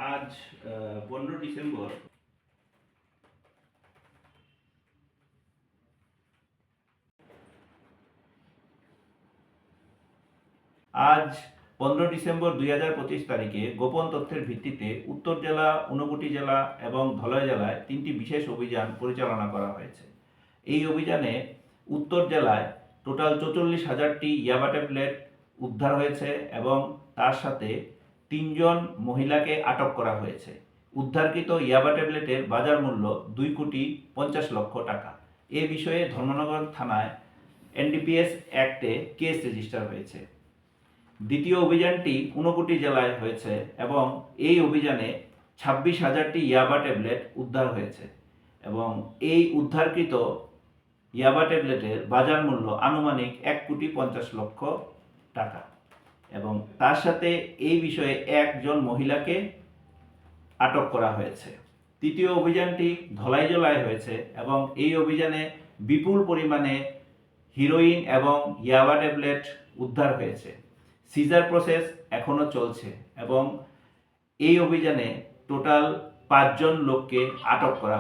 আজ 15 ডিসেম্বর। আজ 15 ডিসেম্বর 2025 তারিখে গোপন তথ্যের ভিত্তিতে উত্তর জেলা, ঊনকোটি জেলা এবং ধলাই জেলায় 3টি বিশেষ অভিযান পরিচালনা করা হয়েছে। এই অভিযানে উত্তর জেলায় টোটাল 44,000টি ইয়াবা ট্যাবলেট উদ্ধার হয়েছে এবং তার সাথে 3জন মহিলাকে আটক করা হয়েছে। উদ্ধারকৃত ইয়াবা ট্যাবলেটের বাজার মূল্য 2,50,00,000 টাকা। এ বিষয়ে ধর্মনগর থানায় এনডিপিএস অ্যাক্টে কেস রেজিস্টার হয়েছে। দ্বিতীয় অভিযানটি ঊনকোটি জেলায় হয়েছে এবং এই অভিযানে 26,000টি ইয়াবা ট্যাবলেট উদ্ধার হয়েছে এবং এই উদ্ধারকৃত ইয়াবা ট্যাবলেটের বাজার মূল্য আনুমানিক 1,50,00,000 টাকা এবং তার সাথে এই বিষয়ে 1জন মহিলাকে আটক করা হয়েছে। তৃতীয় অভিযানটি ধলাই জেলায় হয়েছে এবং এই অভিযানে বিপুল পরিমাণে হিরোইন এবং ইয়াবা ট্যাবলেট উদ্ধার হয়েছে। সিজার প্রসেস এখনও চলছে এবং এই অভিযানে টোটাল 5জন লোককে আটক করা